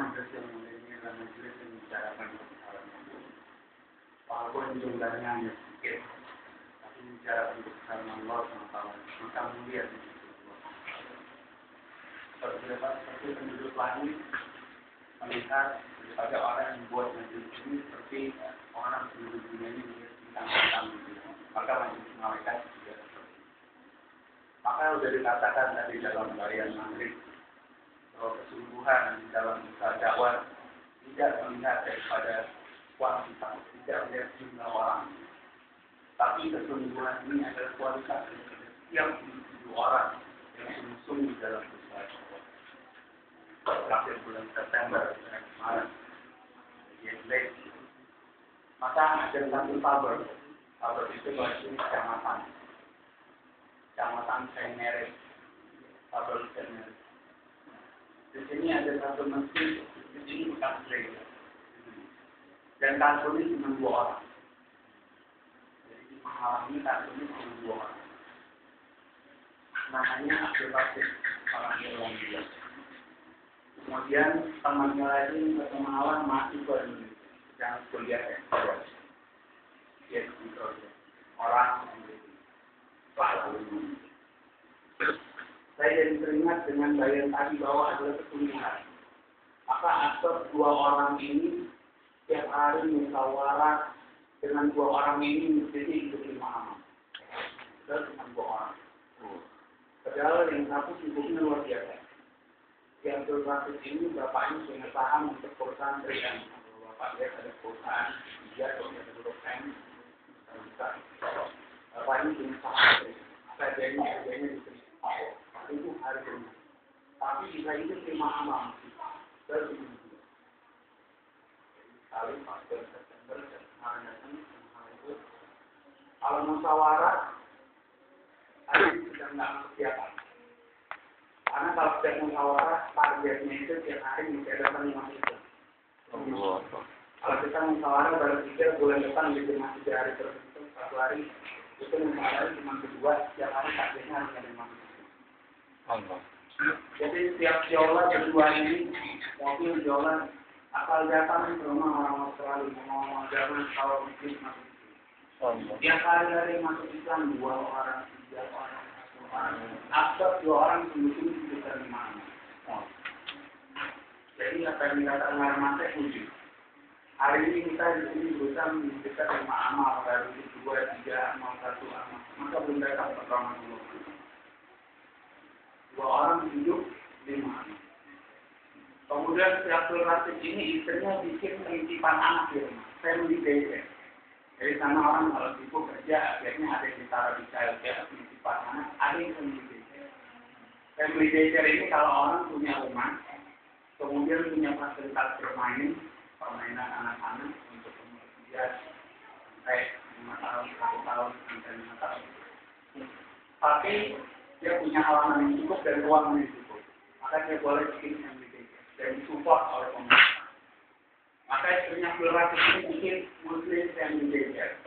majelis yang mulia ini adalah majelis yang membicarakan persoalan itu. Walaupun jumlahnya hanya sedikit, tapi membicarakan persoalan Allah SWT, maka mulia di situ. Seperti penduduk langit melihat daripada orang yang membuat majelis ini seperti orang penduduk dunia ini melihat bintang-bintang gitu. Maka majelis malaikat juga seperti itu. Maka sudah dikatakan tadi dalam bayan Maghrib bahwa kesungguhan di dalam usaha dakwah tidak melihat daripada kuantitas, tidak melihat jumlah orang, tapi kesungguhan ini adalah kualitas dari setiap individu orang yang sungguh-sungguh dalam usaha dakwah. Terakhir bulan September kemarin, maka ada satu tabel itu berarti kecamatan Sainere, tabel Sainere. Di sini ada satu masjid, di sini bekas gereja. Dan kantornya cuma 2 orang. Jadi di malam ini kantornya cuma 2 orang. Namanya Abdul Basit, orang Irlandia. Kemudian temannya lagi perkenalan mahasiswa ini yang kuliah S2. Dia orang Indonesia. Saya jadi teringat dengan bayan tadi bahwa adalah kesungguhan. Maka atas 2 orang ini setiap hari musyawarah dengan 2 orang ini menjadi hidup 5 amal. Padahal cuma 2 orang. Padahal yang satu sibuknya luar biasa. Yang berbasis ini bapaknya punya saham untuk perusahaan 3M. Bapak dia ada perusahaan, dia punya perusahaan besar. Bapaknya punya saham 3M. Maka kerjanya diterima. Itu hari ini. Tapi bisa itu 5 amal. Dan itu. Kali pasal September dan kemarin datang itu. Kalau musyawarah, hari ini sedang tidak persiapan. Karena kalau setiap musyawarah, targetnya itu tiap hari mesti ada 5 itu. Kalau kita musyawarah baru 3 bulan depan gitu masih 3 hari tertentu, 1 hari itu musyawarah cuma kedua, setiap hari targetnya harus ada 5 itu. Jadi setiap jola berdua ini, mobil jola asal datang ke rumah orang Australia, mau jalan kalau muslim masuk Islam. Tiap hari masuk Islam 2 orang, 3 orang. Asal 2 orang sungguh-sungguh bisa dimana. Jadi apa yang dikatakan Marmate wujud. Hari ini kita di sini berusaha mendekat 5 amal, dari 2, 3 amal, 1 amal. Maka belum datang pertolongan Allah. 2 orang hidup 5 amal. Kemudian setiap relatif ini istrinya bikin penitipan anak di rumah. Family daycare. Jadi sana orang kalau sibuk kerja, akhirnya ada yang ditaruh di childcare, penitipan anak, ada yang family daycare. Family daycare ini kalau orang punya rumah, kemudian punya fasilitas permainan anak-anak untuk kemudian sampai 5 tahun, 1 tahun, sampai 5 tahun. Tapi dia punya halaman yang cukup dan ruang yang cukup. Maka dia boleh bikin family daycare dan disupport oleh pemerintah. Maka istrinya relatif ini bikin Muslim family daycare.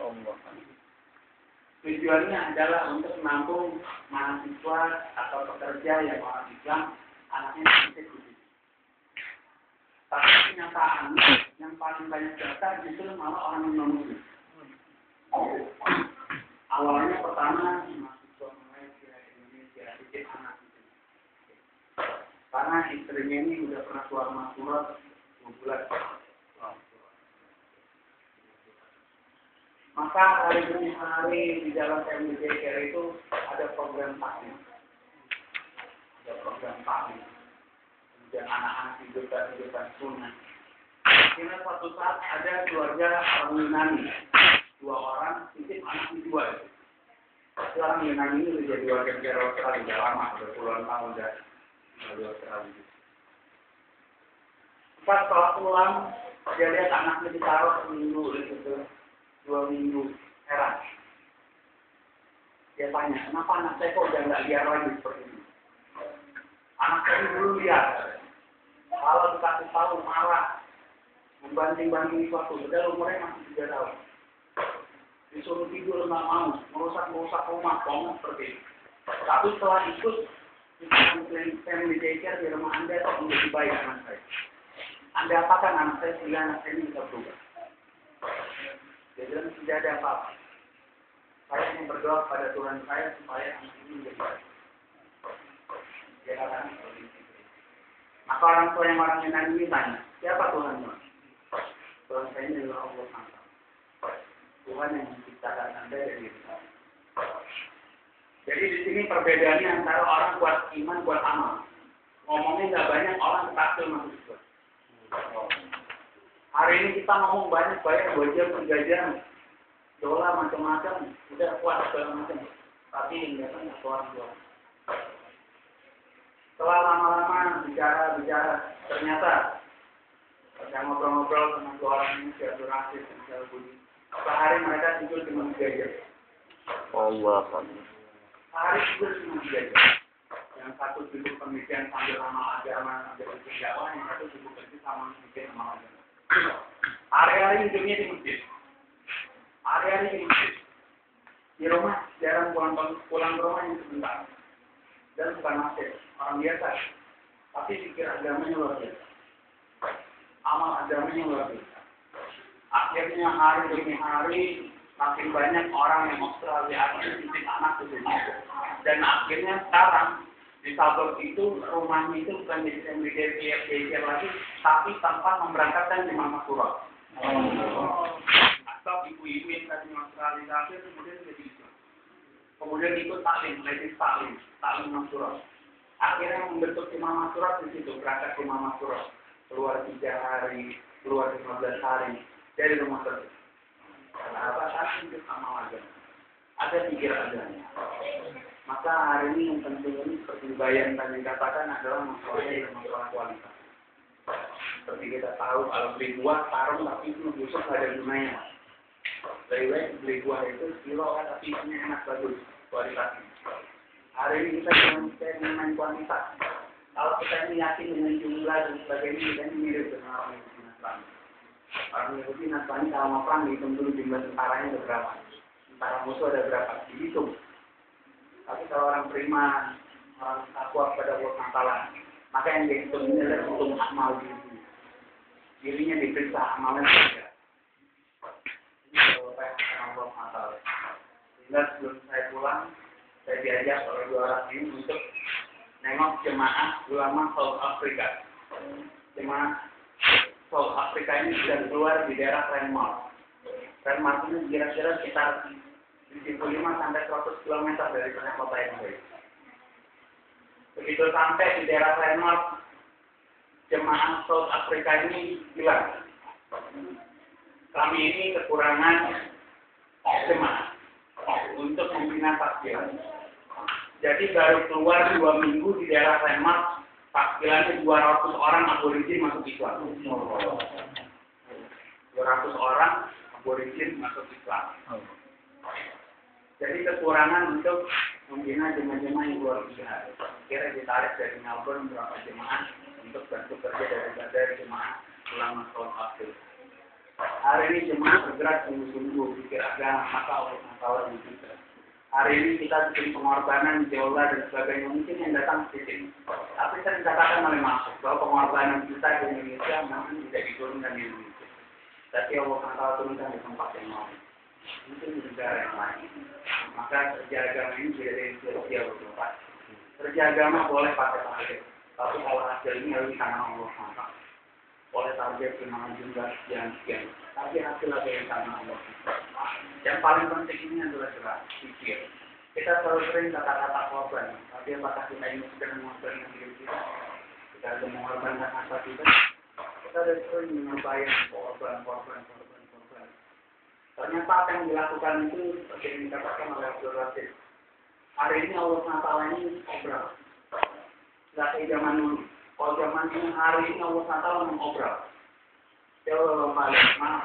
Tujuannya adalah untuk menampung mahasiswa atau pekerja yang orang Islam, anaknya sedikit begitu. Tapi kenyataan yang paling banyak data justru malah orang non-Muslim. Awalnya pertama mahasiswa Malaysia, Indonesia, sedikit anak itu. Karena istrinya ini sudah pernah keluar surat 2 bulan. Maka hari demi hari di dalam family daycare itu ada program taklim. Ada program taklim. Kemudian anak-anak hidupan sunnah. Akhirnya suatu saat ada keluarga orang Yunani. 2 orang titip anak di 2 itu. Orang Yunani ini sudah jadi warga negara Australia sudah lama, sudah puluhan tahun sudah di Australia. Pas setelah pulang, dia lihat anaknya ditaruh seminggu itu. 2 minggu, heran. Dia tanya, kenapa anak saya kok udah nggak liar lagi seperti ini? Anak saya dulu liar. Kalau dikasih tahu marah, membanding-banding suatu, padahal umurnya masih 3 tahun. Disuruh tidur nggak mau, merusak rumah, ngomong seperti itu. Tapi setelah ikut family daycare di rumah Anda kok menjadi baik anak saya. Anda apakan anak saya sehingga anak saya ini bisa berubah? Dia bilang tidak ada apa-apa. Saya ingin berdoa kepada Tuhan saya supaya anak ini menjadi baik. Dia katakan seperti itu. Maka orang tua yang orang Yunan ini tanya, siapa Tuhanmu? Tuhan saya ini adalah Allah Ta'ala. Tuhan yang menciptakan Anda dari diri. Jadi di sini perbedaannya antara orang buat iman, buat amal. Ngomongnya nggak banyak, orang takut masuk Islam. Hari ini kita ngomong banyak-banyak, 2 jam, 3 jam, dolar macam-macam, udah kuat segala macam. Tapi yang datang nggak keluar dua. Setelah lama-lama bicara, ternyata saya ngobrol-ngobrol sama 2 orang ini, saya berakhir, saya bunyi. Sehari mereka tidur cuma 3 jam. Allah. Sehari tidur cuma 3 jam. Yang satu sibuk penelitian sambil amal agama, sambil bikin dakwah, yang satu sibuk kerja sama bikin amal agama. Hari-hari hidupnya di masjid. Hari-hari di masjid. Di rumah jarang pulang ke rumah yang sebentar. Dan bukan masjid, orang biasa. Tapi pikir agamanya luar biasa. Amal agamanya luar biasa. Akhirnya hari demi hari makin banyak orang yang Australia titip anak ke sini. Dan akhirnya sekarang di suburb itu rumahnya itu bukan jadi family daycare lagi, tapi tanpa memberangkatkan jemaah surah. Atau ibu-ibu yang tadi naturalisasi kemudian jadi Islam. Kemudian ikut taklim, taklim surah. Akhirnya membentuk jemaah surah di situ, berangkat jemaah surah. Keluar 3 hari, keluar 15 hari dari rumah tersebut. Karena apa? Tapi itu sama aja. Ada pikir adanya. Maka hari ini yang penting ini seperti bayan tadi katakan adalah masalahnya dan masalah kualitas. Seperti kita tahu kalau beli buah tarung tapi itu busuk ada gunanya. Lebih baik beli buah itu kilo tapi isinya enak bagus kualitasnya. Hari ini kita jangan main kuantitas. Kalau kita ini yakin dengan jumlah dan sebagainya kita ini mirip dengan orang Yahudi Nasrani. Orang Yahudi Nasrani kalau mau perang dihitung dulu jumlah tentaranya ada berapa, tentara musuh ada berapa, dihitung. Tapi kalau orang beriman, orang takwa kepada Allah Taala, maka yang dihitung ini adalah hitung amal diri. Dirinya diperiksa amalnya saja. Ini jawaban Allah Taala. Sehingga sebelum saya pulang, saya diajak oleh 2 orang ini untuk nengok jemaah ulama South Africa. Jemaah South Africa ini sudah keluar di daerah Renmark. Renmark ini kira-kira sekitar 75 sampai 100 km dari kota yang baik. Begitu sampai di daerah Renmark, jemaah South Africa ini bilang, kami ini kekurangan jemaah untuk membina takbiran. Jadi baru keluar 2 minggu di daerah Renmark, takbirannya 200 orang aborigin masuk Islam. 200 orang aborigin masuk Islam. Jadi kekurangan untuk membina jemaah-jemaah yang luar biasa. Kira ditarik dari Melbourne berapa jemaah untuk bantu kerja dari jemaah ulama South Africa. Hari ini jemaah bergerak sungguh-sungguh pikir agama, maka Allah Taala juga. Hari ini kita bikin pengorbanan di Jawa dan sebagainya, mungkin yang datang ke sini. Tapi saya dikatakan oleh masuk bahwa pengorbanan kita di Indonesia memang tidak diturunkan di Indonesia. Tapi Allah Taala turunkan di tempat yang lain. Mungkin di negara yang lain. Maka kerja agama ini tidak ada yang sia-sia. Kerja agama boleh pakai target. Tapi kalau hasilnya harus di tangan Allah Taala. Oleh target dengan jumlah sekian. Tapi hasil ada yang tangan Allah. Yang paling penting ini adalah jelas, pikir. Kita selalu sering kata-kata korban, tapi apakah kita ini sudah mengorbankan diri kita? Kita sudah mengorbankan harta kita? Kita sudah sering menyampaikan korban. Ternyata apa yang dilakukan itu seperti yang dikatakan oleh Abdul Rasid. Hari ini Allah SWT ini obral. Tidak kayak zaman dulu. Kalau zaman ini hari ini Allah SWT mengobral. Jauh balik, maaf.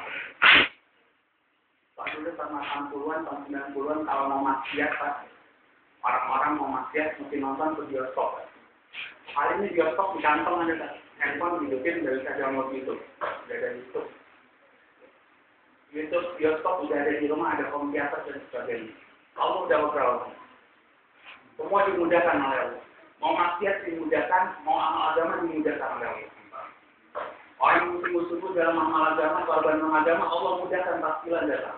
Pak dulu tahun 80-an, tahun 90-an kalau mau maksiat, Pak, orang-orang mau maksiat mesti nonton ke bioskop. Hari ini bioskop di kantong ada, Pak. Handphone hidupin dari bisa download YouTube. Sudah ada YouTube. Bioskop sudah ada di rumah, ada home theater dan sebagainya. Allah udah ngobrol. Semua dimudahkan oleh Allah. Mau maksiat dimudahkan, mau amal agama dimudahkan oleh Allah. Orang yang sungguh-sungguh dalam amal agama, korban agama, Allah mudahkan tahsilan datang.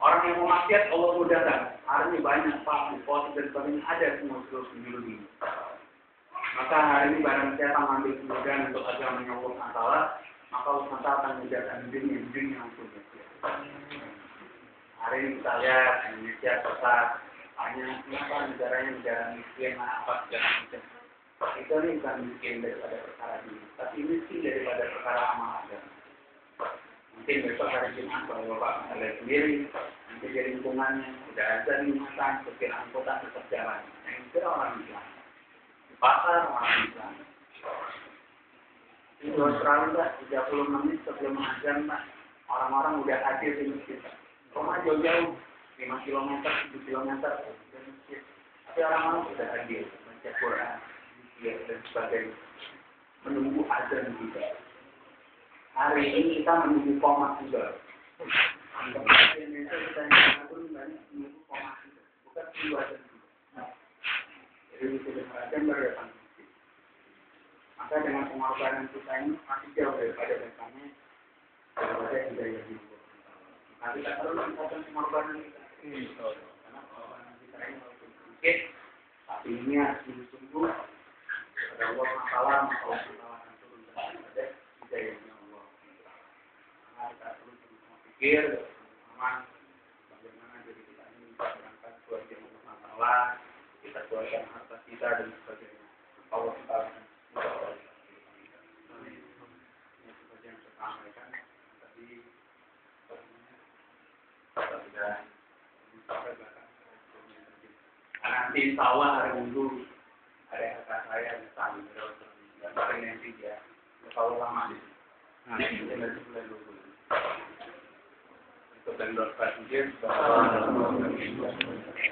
Orang yang mau maksiat, Allah mudahkan. Hari ini banyak Pak, Bupati dan sebagainya ada semua seluruh penjuru ini. Maka hari ini barang siapa mengambil kemudahan untuk agamanya Allah Ta'ala, maka Allah akan mudahkan dunia langsung. Hari ini kita lihat Indonesia besar, hanya kenapa negaranya negara miskin, apa segala macam. Itu ini bukan miskin daripada perkara ini, tapi miskin daripada perkara amal agama. Mungkin besok hari Jumat kalau Bapak melihat sendiri, nanti di lingkungannya udah ada di rumah, supir angkutan tetap jalan. Yang itu orang Islam, di pasar orang Islam. Di Australia 30 menit sebelum azan Pak, orang-orang udah hadir di masjid. Rumah jauh-jauh, 5 km, 7 km dari masjid. Tapi orang-orang sudah hadir, baca Quran, dan sebagainya. Menunggu azan juga. Hari ini kita menunggu komat juga. Di Indonesia kita yang pun banyak menunggu komat juga. Bukan menunggu azan juga. Jadi sudah azan baru datang ke masjid. Maka dengan pengorbanan kita ini masih jauh daripada dasarnya daripada hidayah hidup. Maka kita perlu melakukan pengorbanan kita. Karena pengorbanan kita ini walaupun sedikit, tapi ini harus sungguh-sungguh. Pada Allah masalah, maka Allah akan turun daripada hidayahnya Allah. Maka kita perlu sama pikir, sama bagaimana jadi kita ini bisa berangkat keluarga Allah masalah, kita keluarkan harta kita dan sebagainya. Allah Ta'ala seperti yang saya sampaikan tadi, kita sudah sampai belakang. Nanti insya Allah hari Minggu ada kakak saya di sana, dan paling nanti dia kalau lama di sini. Kita nanti mulai dulu. Untuk dan dokter Assalamualaikum warahmatullahi wabarakatuh.